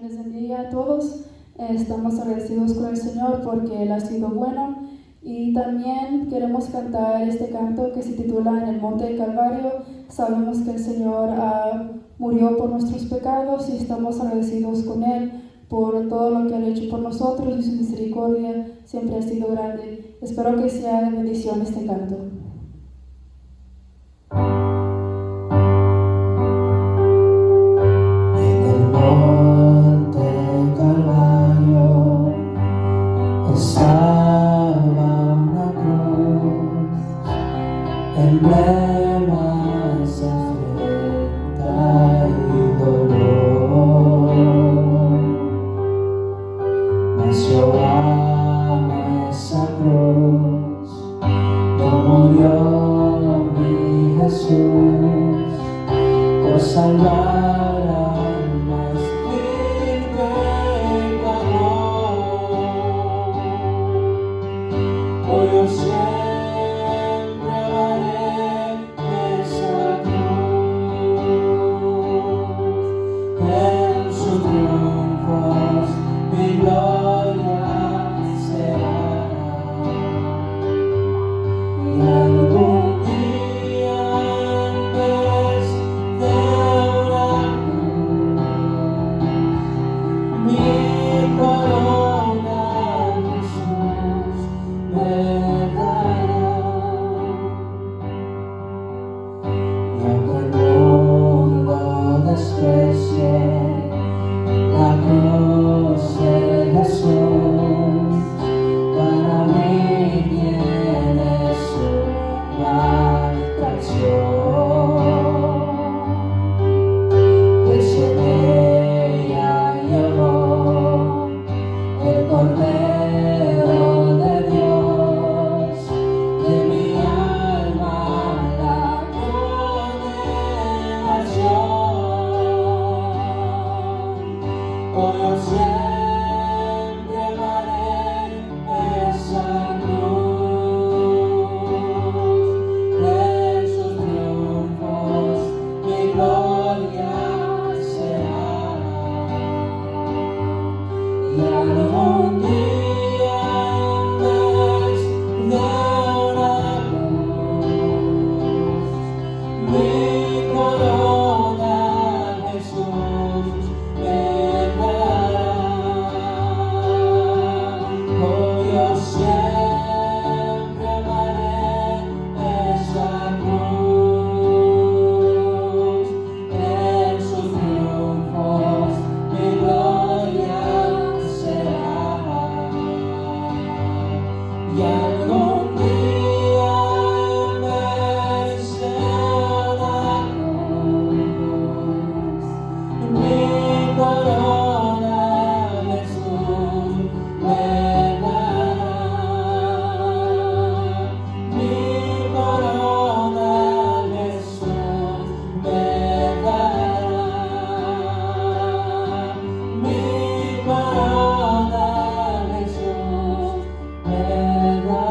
Les bendiga a todos. Estamos agradecidos con el Señor porque Él ha sido bueno, y también queremos cantar este canto que se titula En el Monte del Calvario. Sabemos que el Señor murió por nuestros pecados y estamos agradecidos con Él por todo lo que ha hecho por nosotros, y su misericordia siempre ha sido grande. Espero que sea de bendición este canto. Emblemas, afrenta y dolor, mas yo amo esa cruz, no murió mi Jesús por salvar almas mil pecador. Hoy yo siempre amaré esa cruz, en sus triunfos mi gloria será, y algún día en vez de una cruz, mi corona Jesús me dará. Y aunque el mundo desprecie la cruz de Jesús, para mí tiene suma atracción, pues en ella llevó el Cordero de Dios, de mi alma la condenación. Hoy yo siempre amaré esa cruz, en sus triunfos mi gloria será, y algún día en vez de una cruz, mi corona Jesús me dará. Hoy yo siempre amaré esa cruz, en sus triunfos mi gloria será, y algún día en vez de una cruz, mi corona Jesús me dará, mi corona Jesús me dará, mi corona Jesús me dará.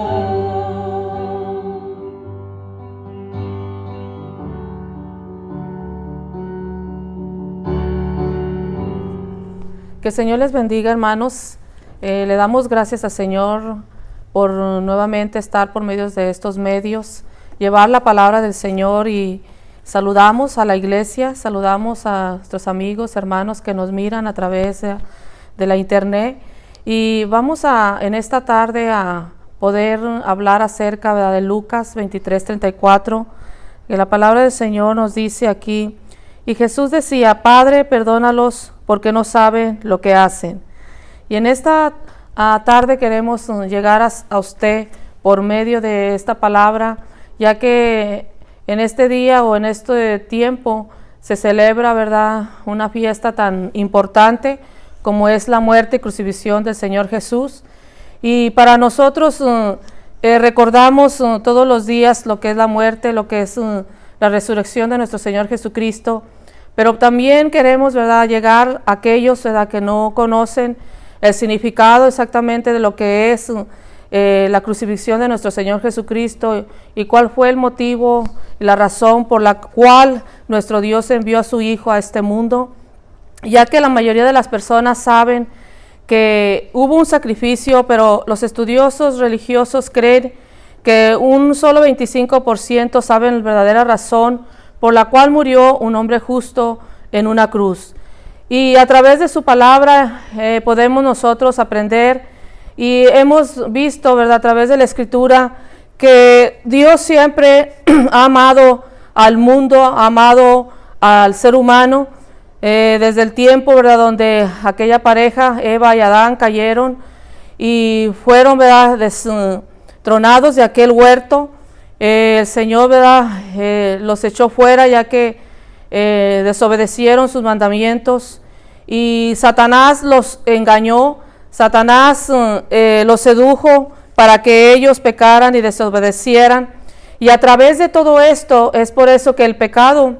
Que el Señor les bendiga, hermanos. Le damos gracias al Señor por nuevamente estar por medio de estos medios, llevar la palabra del Señor, y saludamos a la iglesia, saludamos a nuestros amigos, hermanos que nos miran a través de la internet, y vamos en esta tarde a poder hablar acerca, ¿verdad?, de Lucas 23:34, que la palabra del Señor nos dice aquí: y Jesús decía, Padre, perdónalos porque no saben lo que hacen. Y en esta tarde queremos llegar a usted por medio de esta palabra, ya que en este día o en este tiempo se celebra, ¿verdad?, una fiesta tan importante como es la muerte y crucifixión del Señor Jesús. Y para nosotros recordamos todos los días lo que es la muerte, lo que es la resurrección de nuestro Señor Jesucristo, pero también queremos, ¿verdad?, llegar a aquellos, ¿verdad?, que no conocen el significado exactamente de lo que es la crucifixión de nuestro Señor Jesucristo, y cuál fue el motivo y la razón por la cual nuestro Dios envió a su Hijo a este mundo. ya que la mayoría de las personas saben que hubo un sacrificio, pero los estudiosos religiosos creen que un solo 25% saben la verdadera razón por la cual murió un hombre justo en una cruz. Y a través de su palabra podemos nosotros aprender, y hemos visto, ¿verdad?, a través de la Escritura, que Dios siempre ha amado al mundo, ha amado al ser humano, desde el tiempo, ¿verdad?, donde aquella pareja, Eva y Adán, cayeron y fueron, ¿verdad?, destronados de aquel huerto. El Señor, ¿verdad?, los echó fuera, ya que desobedecieron sus mandamientos, y Satanás los engañó. Satanás los sedujo para que ellos pecaran y desobedecieran, y a través de todo esto es por eso que el pecado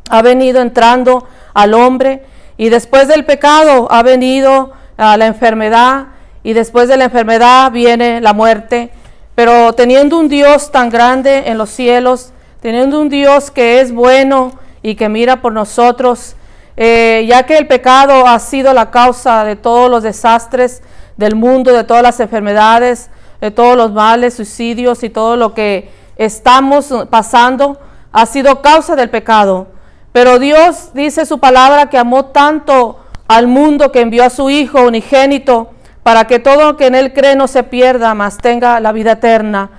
ha venido entrando al hombre, y después del pecado ha venido la enfermedad, y después de la enfermedad viene la muerte. Pero teniendo un Dios tan grande en los cielos, teniendo un Dios que es bueno y que mira por nosotros, ya que el pecado ha sido la causa de todos los desastres del mundo, de todas las enfermedades, de todos los males, suicidios y todo lo que estamos pasando, ha sido causa del pecado. Pero Dios dice su palabra que amó tanto al mundo que envió a su Hijo unigénito para que todo lo que en Él cree no se pierda, mas tenga la vida eterna.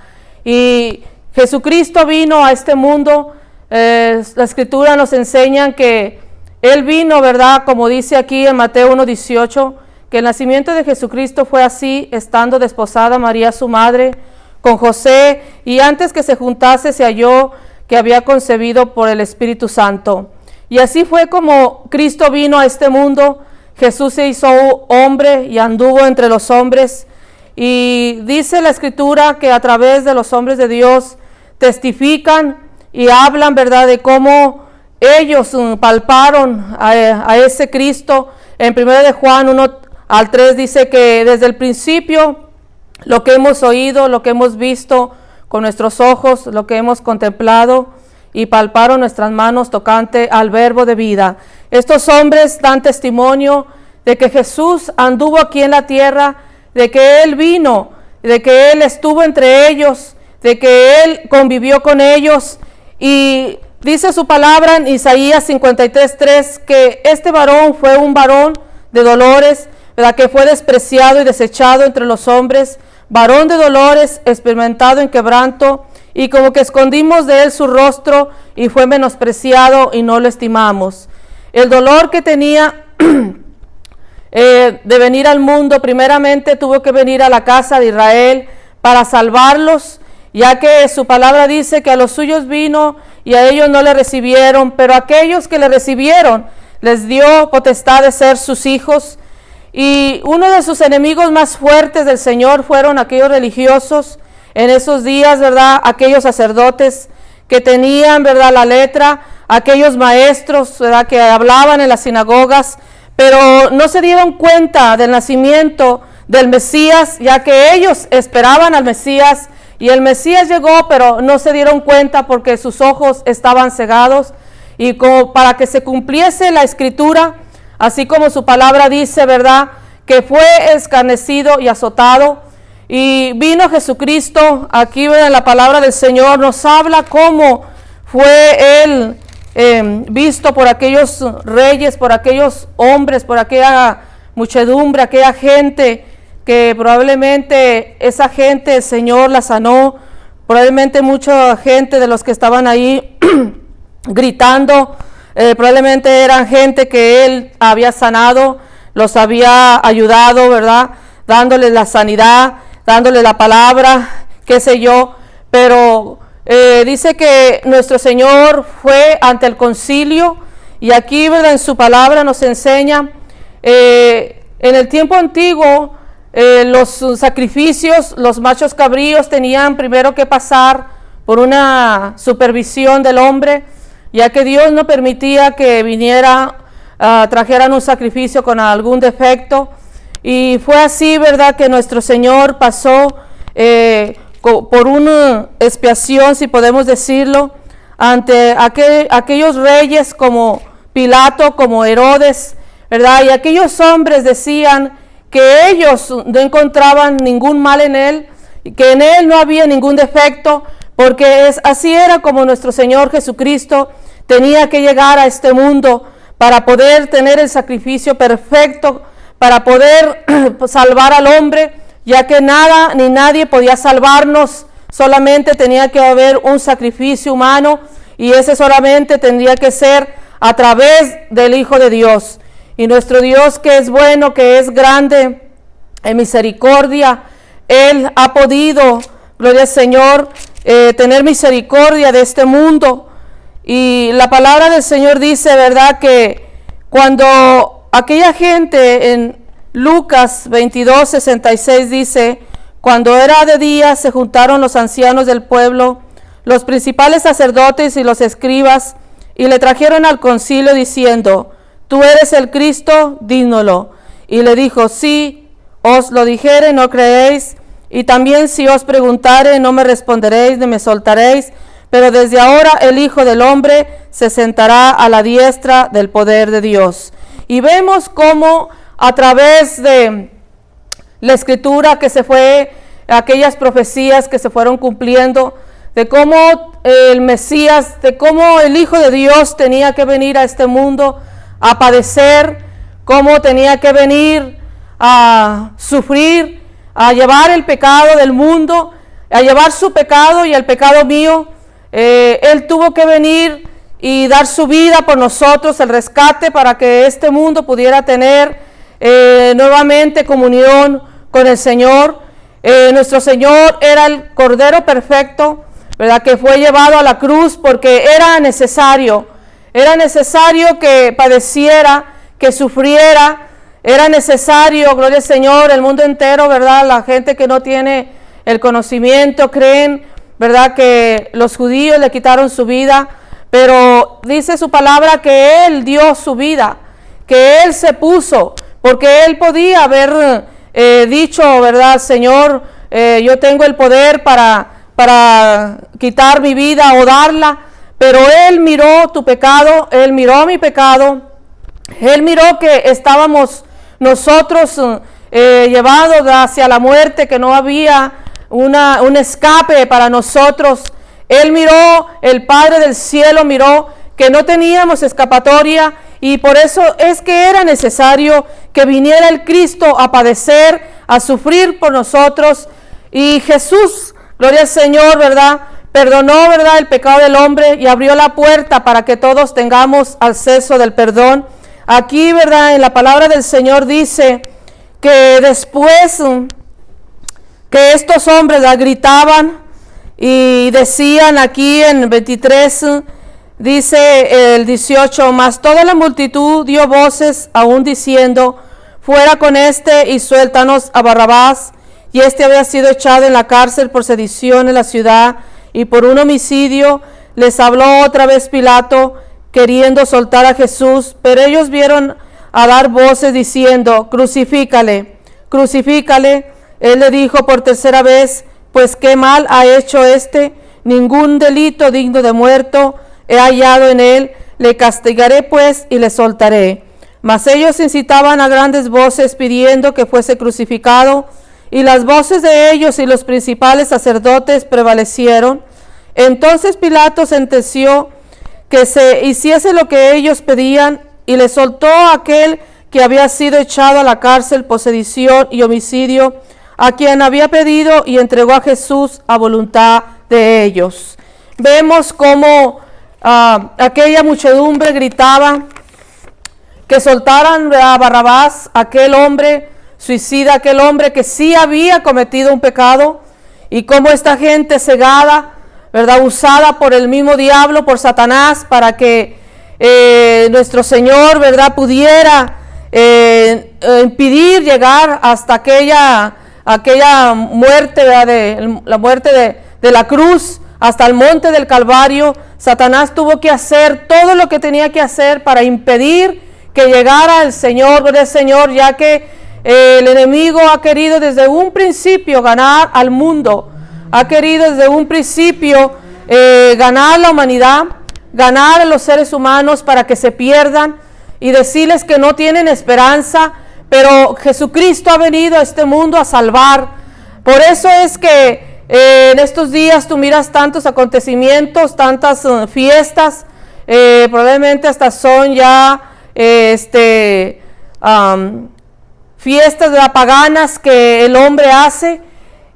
Y Jesucristo vino a este mundo. La Escritura nos enseña que Él vino, ¿verdad?, como dice aquí en Mateo 1:18, que el nacimiento de Jesucristo fue así, estando desposada María su madre con José, y antes que se juntase se halló que había concebido por el Espíritu Santo. Y así fue como Cristo vino a este mundo. Jesús se hizo hombre y anduvo entre los hombres, y dice la Escritura que a través de los hombres de Dios testifican y hablan, ¿verdad?, de cómo ellos palparon a ese Cristo. En 1 de Juan 1-3 dice que desde el principio lo que hemos oído, lo que hemos visto con nuestros ojos, lo que hemos contemplado, y palparon nuestras manos tocante al verbo de vida. Estos hombres dan testimonio de que Jesús anduvo aquí en la tierra, de que Él vino, de que Él estuvo entre ellos, de que Él convivió con ellos. Y dice su palabra en Isaías 53:3 que este varón fue un varón de dolores, ¿verdad?, que fue despreciado y desechado entre los hombres, varón de dolores, experimentado en quebranto, y como que escondimos de él su rostro, y fue menospreciado y no lo estimamos. El dolor que tenía de venir al mundo, primeramente tuvo que venir a la casa de Israel para salvarlos, ya que su palabra dice que a los suyos vino y a ellos no le recibieron, pero a aquellos que le recibieron les dio potestad de ser sus hijos. Y uno de sus enemigos más fuertes del Señor fueron aquellos religiosos en esos días, ¿verdad?, aquellos sacerdotes que tenían, ¿verdad?, la letra, aquellos maestros, ¿verdad?, que hablaban en las sinagogas, pero no se dieron cuenta del nacimiento del Mesías, ya que ellos esperaban al Mesías, y el Mesías llegó, pero no se dieron cuenta porque sus ojos estaban cegados. Y como para que se cumpliese la Escritura, así como su palabra dice, ¿verdad?, que fue escarnecido y azotado, y vino Jesucristo. Aquí, ¿verdad?, la palabra del Señor nos habla cómo fue Él visto por aquellos reyes, por aquellos hombres, por aquella muchedumbre, aquella gente, que probablemente esa gente el Señor la sanó. Probablemente mucha gente de los que estaban ahí gritando, probablemente eran gente que Él había sanado, los había ayudado, ¿verdad?, dándoles la sanidad, dándoles la palabra, qué sé yo. Pero dice que nuestro Señor fue ante el concilio, y aquí, ¿verdad?, en su palabra nos enseña, en el tiempo antiguo, los sacrificios, los machos cabríos tenían primero que pasar por una supervisión del hombre, ya que Dios no permitía que trajeran un sacrificio con algún defecto. Y fue así, ¿verdad?, que nuestro Señor pasó por una expiación, si podemos decirlo, ante aquellos reyes como Pilato, como Herodes, ¿verdad? Y aquellos hombres decían que ellos no encontraban ningún mal en él, que en él no había ningún defecto, porque así era como nuestro Señor Jesucristo tenía que llegar a este mundo para poder tener el sacrificio perfecto, para poder salvar al hombre, ya que nada ni nadie podía salvarnos, solamente tenía que haber un sacrificio humano, y ese solamente tendría que ser a través del Hijo de Dios. Y nuestro Dios, que es bueno, que es grande en misericordia, Él ha podido, gloria al Señor, tener misericordia de este mundo. Y la palabra del Señor dice, ¿verdad?, que cuando aquella gente en Lucas 22:66 dice: cuando era de día se juntaron los ancianos del pueblo, los principales sacerdotes y los escribas, y le trajeron al concilio diciendo: ¿tú eres el Cristo? Dínoslo. Y le dijo: sí, os lo dijere, no creéis, y también si os preguntare, no me responderéis ni me soltaréis, pero desde ahora el Hijo del Hombre se sentará a la diestra del poder de Dios. Y vemos cómo a través de la escritura que se fue, aquellas profecías que se fueron cumpliendo, de cómo el Mesías, de cómo el Hijo de Dios tenía que venir a este mundo a padecer, cómo tenía que venir a sufrir, a llevar el pecado del mundo, a llevar su pecado y el pecado mío. Él tuvo que venir y dar su vida por nosotros, el rescate, para que este mundo pudiera tener nuevamente comunión con el Señor. Nuestro Señor era el Cordero perfecto, ¿verdad?, que fue llevado a la cruz porque era necesario que padeciera, que sufriera, era necesario, gloria al Señor. El mundo entero, ¿verdad?, la gente que no tiene el conocimiento, creen, ¿verdad?, que los judíos le quitaron su vida, pero dice su palabra que Él dio su vida, que Él se puso, porque Él podía haber dicho, ¿verdad?, Señor, yo tengo el poder para quitar mi vida o darla, pero Él miró tu pecado, Él miró mi pecado, Él miró que estábamos nosotros llevados hacia la muerte, que no había un escape para nosotros. Él miró, el Padre del cielo miró que no teníamos escapatoria, y por eso es que era necesario que viniera el Cristo a padecer, a sufrir por nosotros. Y Jesús, gloria al Señor, ¿verdad?, perdonó, ¿verdad?, el pecado del hombre y abrió la puerta para que todos tengamos acceso del perdón. Aquí, ¿verdad?, en la palabra del Señor dice que después que estos hombres gritaban y decían, aquí en 23, dice el 18, mas toda la multitud dio voces aún diciendo: fuera con este y suéltanos a Barrabás. Y este había sido echado en la cárcel por sedición en la ciudad y por un homicidio. Les habló otra vez Pilato, queriendo soltar a Jesús, pero ellos vieron a dar voces diciendo: crucifícale, crucifícale. Él le dijo por tercera vez: pues qué mal ha hecho este, ningún delito digno de muerto he hallado en él, le castigaré pues y le soltaré. Mas ellos incitaban a grandes voces pidiendo que fuese crucificado, y las voces de ellos y los principales sacerdotes prevalecieron. Entonces Pilato sentenció que se hiciese lo que ellos pedían, y le soltó a aquel que había sido echado a la cárcel por sedición y homicidio, a quien había pedido, y entregó a Jesús a voluntad de ellos. Vemos cómo aquella muchedumbre gritaba que soltaran a Barrabás, aquel hombre suicida, aquel hombre que sí había cometido un pecado, y cómo esta gente cegada, ¿verdad?, usada por el mismo diablo, por Satanás, para que nuestro Señor, ¿verdad?, pudiera impedir llegar hasta aquella muerte, ¿verdad?, la muerte de la cruz, hasta el monte del Calvario. Satanás tuvo que hacer todo lo que tenía que hacer para impedir que llegara el Señor, ¿verdad?, Señor, ya que el enemigo ha querido desde un principio ganar al mundo, ha querido desde un principio ganar la humanidad, ganar a los seres humanos para que se pierdan. y decirles que no tienen esperanza, pero Jesucristo ha venido a este mundo a salvar. Por eso es que en estos días tú miras tantos acontecimientos, tantas fiestas, probablemente hasta son ya fiestas paganas que el hombre hace.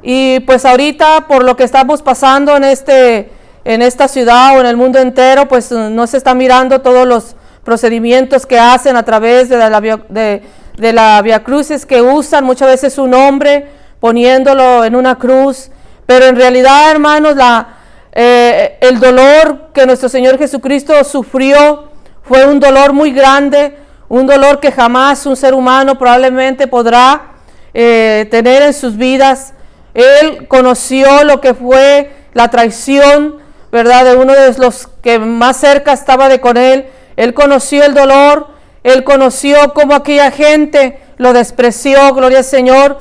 Y pues ahorita por lo que estamos pasando en esta ciudad o en el mundo entero, pues no se está mirando todos los procedimientos que hacen a través de la Vía Crucis, que usan muchas veces un hombre poniéndolo en una cruz, pero en realidad, hermanos, el dolor que nuestro Señor Jesucristo sufrió fue un dolor muy grande, un dolor que jamás un ser humano probablemente podrá tener en sus vidas. Él conoció lo que fue la traición, ¿verdad?, de uno de los que más cerca estaba con él. Él conoció el dolor, él conoció cómo aquella gente lo despreció, gloria al Señor,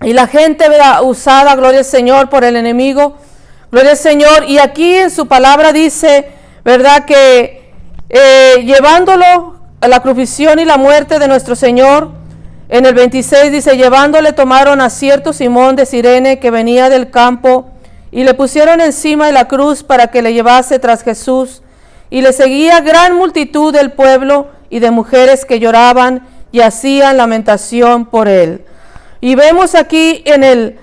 y la gente, ¿verdad?, usada, gloria al Señor, por el enemigo, gloria al Señor. Y aquí en su palabra dice, ¿verdad?, que llevándolo a la crucifixión y la muerte de nuestro Señor, en el 26 dice, llevándole tomaron a cierto Simón de Cirene que venía del campo y le pusieron encima de la cruz para que le llevase tras Jesús. Y le seguía gran multitud del pueblo y de mujeres que lloraban y hacían lamentación por él. Y vemos aquí en el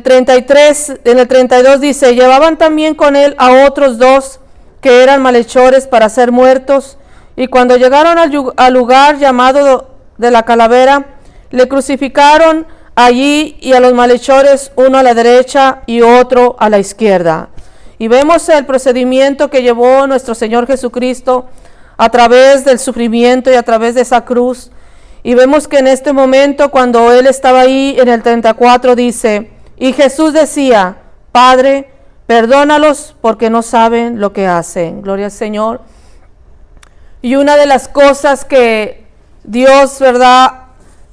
33, en el 32 dice, llevaban también con él a otros dos que eran malhechores para ser muertos. Y cuando llegaron al lugar llamado de la calavera, le crucificaron allí y a los malhechores, uno a la derecha y otro a la izquierda. Y vemos el procedimiento que llevó nuestro Señor Jesucristo a través del sufrimiento y a través de esa cruz. Y vemos que en este momento, cuando Él estaba ahí, en el 34 dice, y Jesús decía, Padre, perdónalos porque no saben lo que hacen. Gloria al Señor. Y una de las cosas que Dios, ¿verdad?,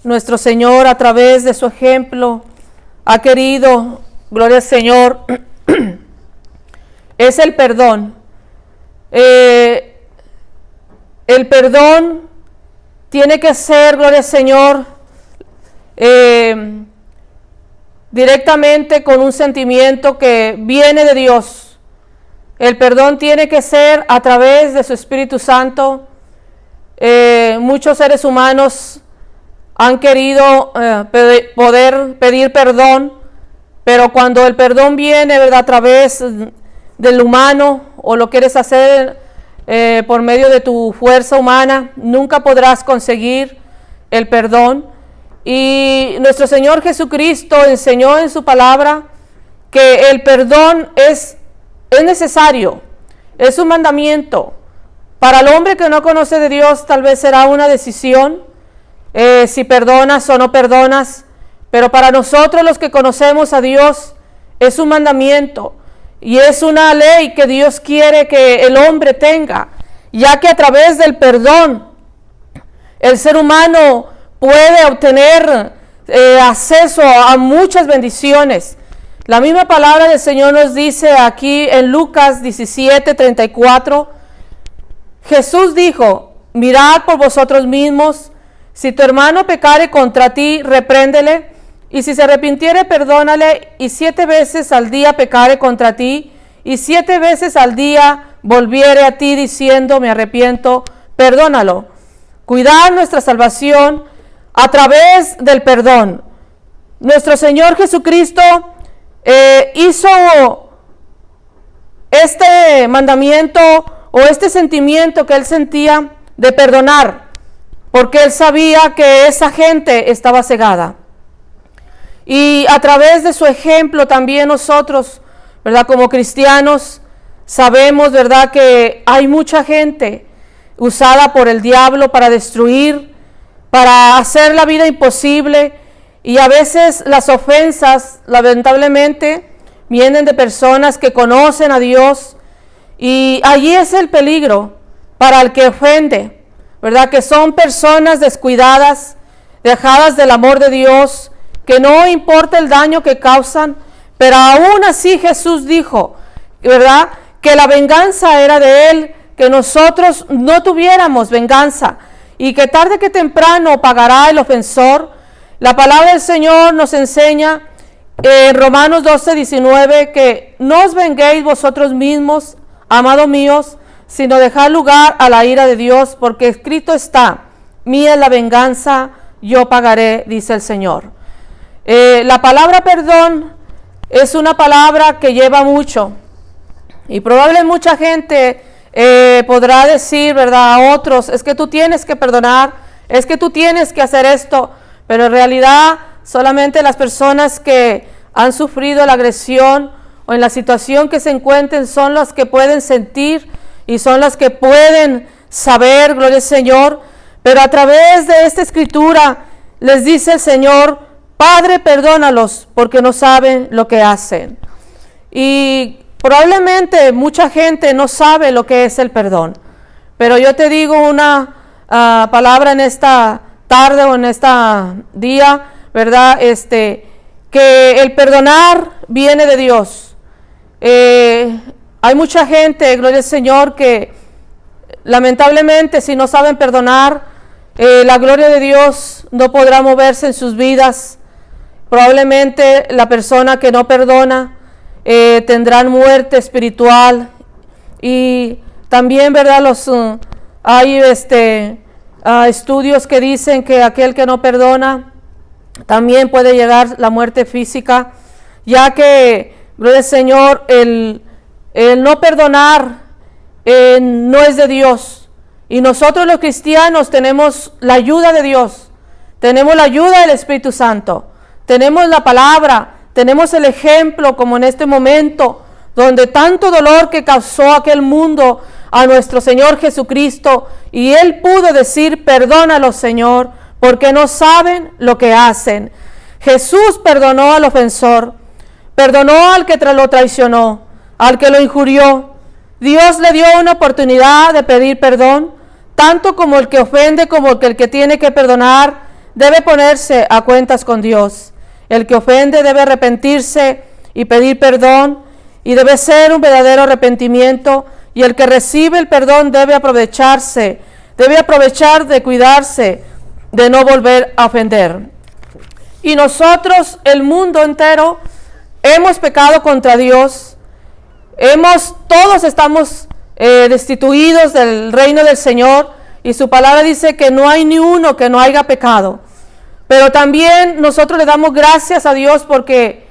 nuestro Señor, a través de su ejemplo, ha querido, gloria al Señor, es el perdón. El perdón tiene que ser, gloria al Señor, directamente con un sentimiento que viene de Dios. El perdón tiene que ser a través de su Espíritu Santo. Muchos seres humanos han querido poder pedir perdón, pero cuando el perdón viene, ¿verdad?, a través del humano, o lo quieres hacer por medio de tu fuerza humana, nunca podrás conseguir el perdón. Y nuestro Señor Jesucristo enseñó en su palabra que el perdón es necesario, es un mandamiento. Para el hombre que no conoce de Dios tal vez será una decisión, si perdonas o no perdonas, pero para nosotros los que conocemos a Dios es un mandamiento y es una ley que Dios quiere que el hombre tenga, ya que a través del perdón el ser humano puede obtener acceso a muchas bendiciones. La misma palabra del Señor nos dice aquí en Lucas 17:34, Jesús dijo, mirad por vosotros mismos, si tu hermano pecare contra ti, repréndele, y si se arrepintiere, perdónale, y 7 veces al día pecare contra ti, y 7 veces al día volviere a ti diciendo, me arrepiento, perdónalo. Cuidar nuestra salvación a través del perdón. Nuestro Señor Jesucristo hizo este mandamiento o este sentimiento que Él sentía de perdonar, porque Él sabía que esa gente estaba cegada. Y a través de su ejemplo también nosotros, ¿verdad?, como cristianos, sabemos, ¿verdad?, que hay mucha gente usada por el diablo para destruir, para hacer la vida imposible, y a veces las ofensas, lamentablemente, vienen de personas que conocen a Dios, y allí es el peligro para el que ofende, ¿verdad?, que son personas descuidadas, dejadas del amor de Dios, que no importa el daño que causan, pero aún así Jesús dijo, ¿verdad?, que la venganza era de Él, que nosotros no tuviéramos venganza y que tarde que temprano pagará el ofensor. La palabra del Señor nos enseña en Romanos 12:19 que no os venguéis vosotros mismos, amados míos, sino dejad lugar a la ira de Dios, porque escrito está: mía es la venganza, yo pagaré, dice el Señor. La palabra perdón es una palabra que lleva mucho, y probablemente mucha gente podrá decir, ¿verdad?, a otros: es que tú tienes que perdonar, es que tú tienes que hacer esto, pero en realidad solamente las personas que han sufrido la agresión o en la situación que se encuentren son las que pueden sentir y son las que pueden saber, gloria al Señor. Pero a través de esta escritura les dice el Señor: Padre, perdónalos porque no saben lo que hacen. Y probablemente mucha gente no sabe lo que es el perdón, pero yo te digo una palabra en esta tarde o en esta día, ¿verdad? Que el perdonar viene de Dios. Hay mucha gente, gloria al Señor, que lamentablemente si no saben perdonar, la gloria de Dios no podrá moverse en sus vidas. Probablemente la persona que no perdona tendrán muerte espiritual. Y también, ¿verdad?, hay estudios que dicen que aquel que no perdona también puede llegar la muerte física, ya que, gloria al Señor, el no perdonar no es de Dios. Y nosotros los cristianos tenemos la ayuda de Dios, tenemos la ayuda del Espíritu Santo, tenemos la palabra, tenemos el ejemplo, como en este momento, donde tanto dolor que causó aquel mundo a nuestro Señor Jesucristo, y Él pudo decir: perdónalos, Señor, porque no saben lo que hacen. Jesús perdonó al ofensor, perdonó al que lo traicionó, al que lo injurió. Dios le dio una oportunidad de pedir perdón, tanto como el que ofende como el que tiene que perdonar debe ponerse a cuentas con Dios. El que ofende debe arrepentirse y pedir perdón, y debe ser un verdadero arrepentimiento, y el que recibe el perdón debe aprovechar de cuidarse de no volver a ofender. Y nosotros, el mundo entero, hemos pecado contra Dios. Todos estamos destituidos del reino del Señor, y su palabra dice que no hay ni uno que no haya pecado. Pero también nosotros le damos gracias a Dios porque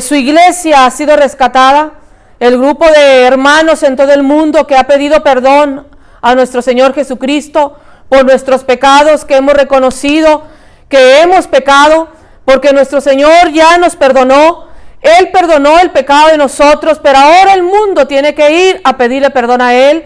su iglesia ha sido rescatada, el grupo de hermanos en todo el mundo que ha pedido perdón a nuestro Señor Jesucristo por nuestros pecados, que hemos reconocido que hemos pecado, porque nuestro Señor ya nos perdonó. Él perdonó el pecado de nosotros, pero ahora el mundo tiene que ir a pedirle perdón a Él.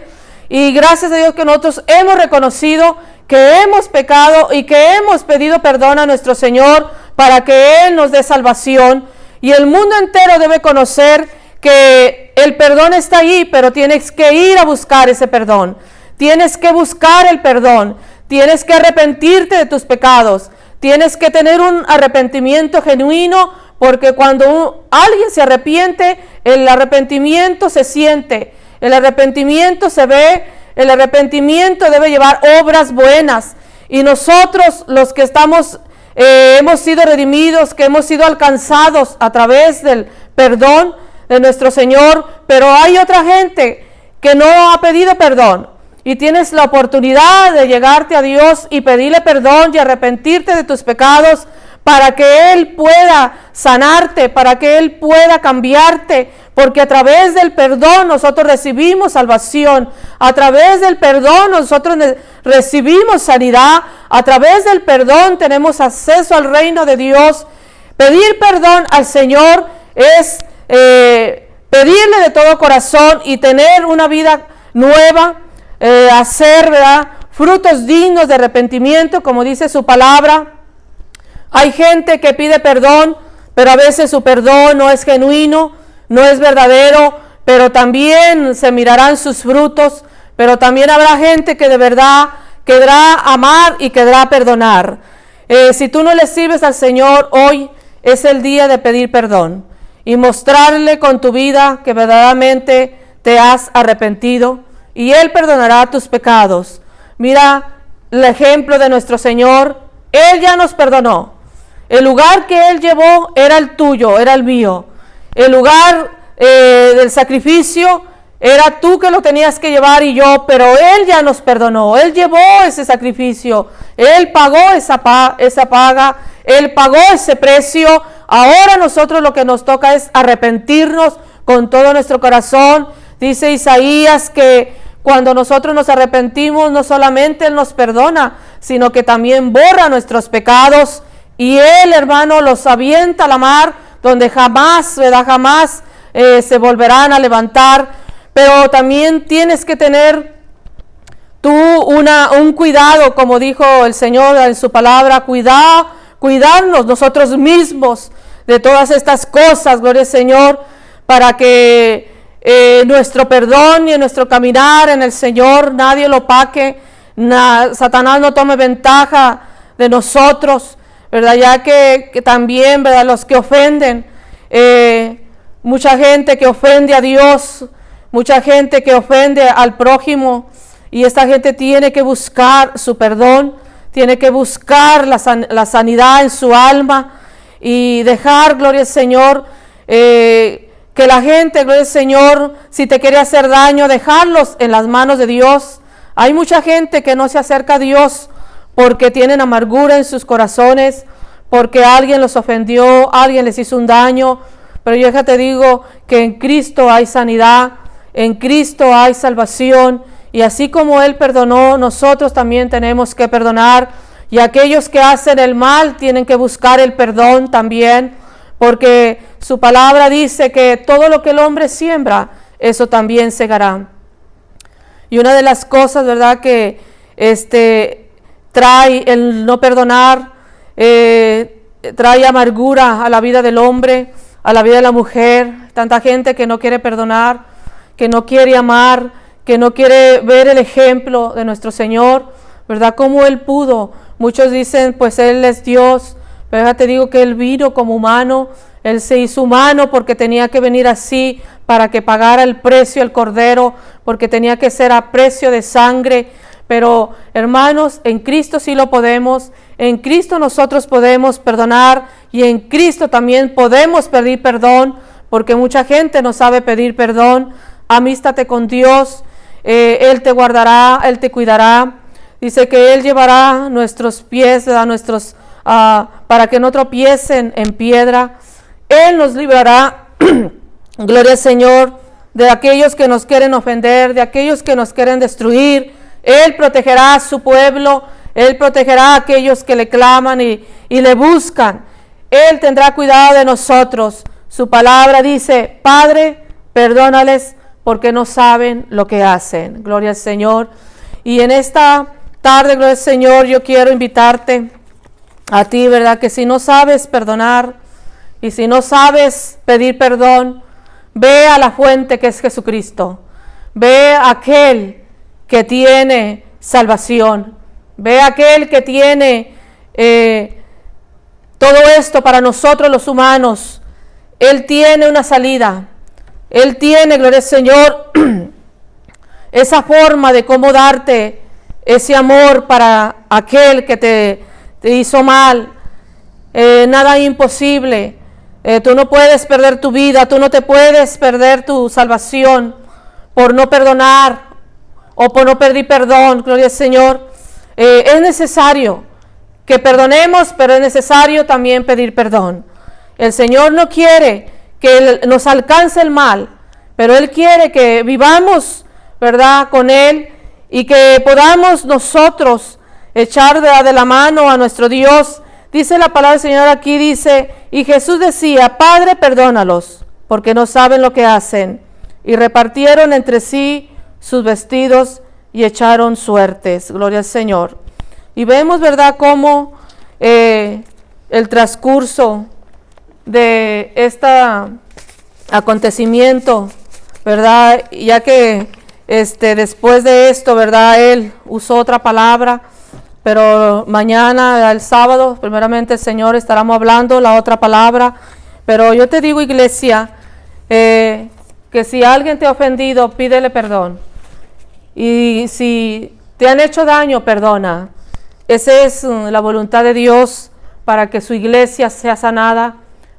Y gracias a Dios que nosotros hemos reconocido que hemos pecado y que hemos pedido perdón a nuestro Señor para que Él nos dé salvación. Y el mundo entero debe conocer que el perdón está ahí, pero tienes que ir a buscar ese perdón. Tienes que buscar el perdón. Tienes que arrepentirte de tus pecados. Tienes que tener un arrepentimiento genuino, porque cuando alguien se arrepiente, el arrepentimiento se siente, el arrepentimiento se ve, el arrepentimiento debe llevar obras buenas. Y nosotros, los que hemos sido redimidos, que hemos sido alcanzados a través del perdón de nuestro Señor, pero hay otra gente que no ha pedido perdón. Y tienes la oportunidad de llegarte a Dios y pedirle perdón y arrepentirte de tus pecados, para que Él pueda sanarte, para que Él pueda cambiarte, porque a través del perdón nosotros recibimos salvación, a través del perdón nosotros recibimos sanidad, a través del perdón tenemos acceso al reino de Dios. Pedir perdón al Señor es pedirle de todo corazón y tener una vida nueva, hacer, ¿verdad?, frutos dignos de arrepentimiento, como dice su palabra. Hay gente que pide perdón, pero a veces su perdón no es genuino, no es verdadero, pero también se mirarán sus frutos. Pero también habrá gente que de verdad querrá amar y querrá perdonar. Si tú no le sirves al Señor, hoy es el día de pedir perdón y mostrarle con tu vida que verdaderamente te has arrepentido, y Él perdonará tus pecados. Mira el ejemplo de nuestro Señor. Él ya nos perdonó. El lugar que Él llevó era el tuyo, era el mío. El lugar del sacrificio era tú que lo tenías que llevar y yo, pero Él ya nos perdonó. Él llevó ese sacrificio. Él pagó esa paga. Él pagó ese precio. Ahora nosotros lo que nos toca es arrepentirnos con todo nuestro corazón. Dice Isaías que cuando nosotros nos arrepentimos, no solamente Él nos perdona, sino que también borra nuestros pecados. Y Él, hermano, los avienta a la mar, donde jamás, ¿verdad? Jamás se volverán a levantar. Pero también tienes que tener tú un cuidado, como dijo el Señor en su palabra, cuidarnos nosotros mismos de todas estas cosas, gloria al Señor, para que nuestro perdón y nuestro caminar en el Señor nadie lo opaque, Satanás no tome ventaja de nosotros, ¿verdad? Ya que también, ¿verdad? Los que ofenden, mucha gente que ofende a Dios, mucha gente que ofende al prójimo, y esta gente tiene que buscar su perdón, tiene que buscar la sanidad en su alma y dejar, gloria al Señor, que la gente, gloria al Señor, si te quiere hacer daño, dejarlos en las manos de Dios. Hay mucha gente que no se acerca a Dios porque tienen amargura en sus corazones, porque alguien los ofendió, alguien les hizo un daño, pero yo ya te digo que en Cristo hay sanidad, en Cristo hay salvación, y así como Él perdonó, nosotros también tenemos que perdonar, y aquellos que hacen el mal tienen que buscar el perdón también, porque su palabra dice que todo lo que el hombre siembra, eso también segará. Y una de las cosas, ¿verdad?, que trae el no perdonar, trae amargura a la vida del hombre, a la vida de la mujer. Tanta gente que no quiere perdonar, que no quiere amar, que no quiere ver el ejemplo de nuestro Señor, ¿verdad? Como Él pudo. Muchos dicen, pues Él es Dios, pero ya te digo que Él vino como humano, Él se hizo humano porque tenía que venir así, para que pagara el precio el Cordero, porque tenía que ser a precio de sangre. Pero hermanos, en Cristo sí lo podemos, en Cristo nosotros podemos perdonar, y en Cristo también podemos pedir perdón, porque mucha gente no sabe pedir perdón. Amístate con Dios, Él te guardará, Él te cuidará. Dice que Él llevará nuestros pies, para que no tropiecen en piedra. Él nos librará, gloria al Señor, de aquellos que nos quieren ofender, de aquellos que nos quieren destruir. Él protegerá a su pueblo, Él protegerá a aquellos que le claman y le buscan. Él tendrá cuidado de nosotros. Su palabra dice, Padre, perdónales porque no saben lo que hacen. Gloria al Señor. Y en esta tarde, gloria al Señor, yo quiero invitarte a ti, ¿verdad? Que si no sabes perdonar y si no sabes pedir perdón, ve a la fuente que es Jesucristo. Ve a aquel que tiene salvación. Ve a aquel que tiene todo esto para nosotros los humanos. Él tiene una salida. Él tiene, gloria al Señor, esa forma de cómo darte ese amor para aquel que te hizo mal. Nada imposible. Tú no puedes perder tu vida, tú no te puedes perder tu salvación por no perdonar o por no pedir perdón, gloria al Señor. Es necesario que perdonemos, pero es necesario también pedir perdón. El Señor no quiere que nos alcance el mal, pero Él quiere que vivamos, ¿verdad?, con Él, y que podamos nosotros echar de la mano a nuestro Dios. Dice la palabra del Señor aquí, dice, y Jesús decía, Padre, perdónalos, porque no saben lo que hacen. Y repartieron entre sí sus vestidos y echaron suertes. Gloria al Señor. Y vemos, ¿verdad?, cómo el transcurso de este acontecimiento, ¿verdad?, ya que después de esto, ¿verdad?, Él usó otra palabra, pero mañana, el sábado, primeramente el Señor estaremos hablando la otra palabra. Pero yo te digo, iglesia, que si alguien te ha ofendido, pídele perdón. Y si te han hecho daño, perdona. Esa es la voluntad de Dios para que su iglesia sea sanada,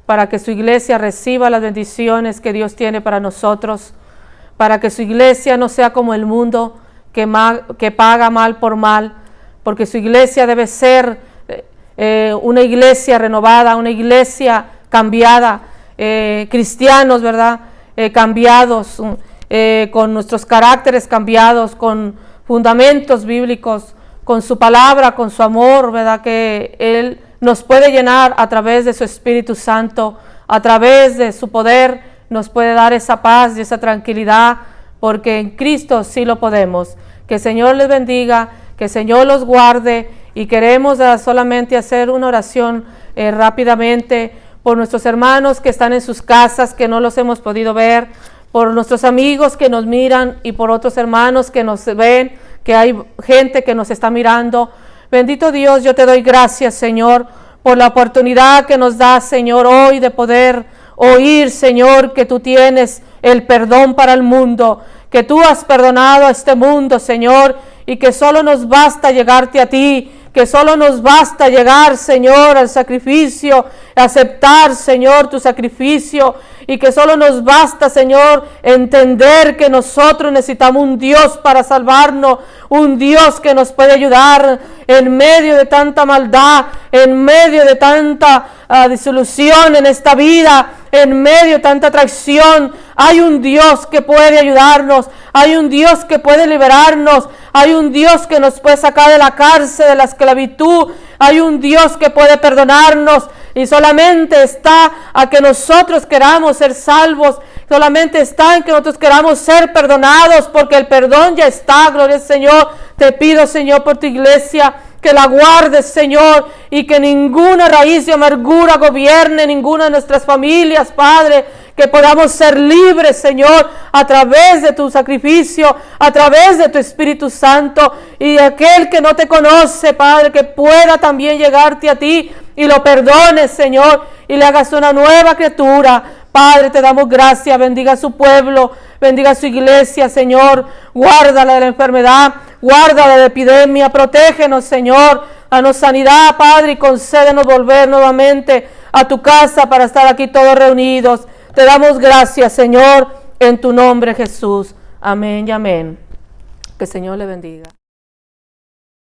para que su iglesia reciba las bendiciones que Dios tiene para nosotros, para que su iglesia no sea como el mundo que paga mal por mal, porque su iglesia debe ser una iglesia renovada, una iglesia cambiada, cristianos, ¿verdad? Cambiados, con nuestros caracteres cambiados, con fundamentos bíblicos, con su palabra, con su amor, ¿verdad? Que Él nos puede llenar a través de su Espíritu Santo, a través de su poder, nos puede dar esa paz y esa tranquilidad, porque en Cristo sí lo podemos. Que el Señor les bendiga, que el Señor los guarde, y queremos solamente hacer una oración rápidamente por nuestros hermanos que están en sus casas, que no los hemos podido ver, por nuestros amigos que nos miran y por otros hermanos que nos ven, que hay gente que nos está mirando. Bendito Dios, yo te doy gracias, Señor, por la oportunidad que nos das, Señor, hoy de poder oír, Señor, que tú tienes el perdón para el mundo, que tú has perdonado a este mundo, Señor, y que solo nos basta llegarte a ti, que solo nos basta llegar, Señor, al sacrificio, aceptar, Señor, tu sacrificio, y que solo nos basta, Señor, entender que nosotros necesitamos un Dios para salvarnos, un Dios que nos puede ayudar en medio de tanta maldad, en medio de tanta disolución en esta vida, en medio de tanta traición. Hay un Dios que puede ayudarnos, hay un Dios que puede liberarnos, hay un Dios que nos puede sacar de la cárcel, de la esclavitud, hay un Dios que puede perdonarnos, y solamente está a que nosotros queramos ser salvos, solamente está en que nosotros queramos ser perdonados, porque el perdón ya está. Gloria al Señor. Te pido, Señor, por tu iglesia, que la guardes, Señor, y que ninguna raíz de amargura gobierne ninguna de nuestras familias, Padre, que podamos ser libres, Señor, a través de tu sacrificio, a través de tu Espíritu Santo, y aquel que no te conoce, Padre, que pueda también llegarte a ti y lo perdones, Señor, y le hagas una nueva criatura. Padre, te damos gracias, bendiga a su pueblo, bendiga a su iglesia, Señor, guárdala de la enfermedad, guárdala de la epidemia, protégenos, Señor, danos sanidad, Padre, y concédenos volver nuevamente a tu casa para estar aquí todos reunidos. Te damos gracias, Señor, en tu nombre, Jesús. Amén y amén. Que el Señor le bendiga.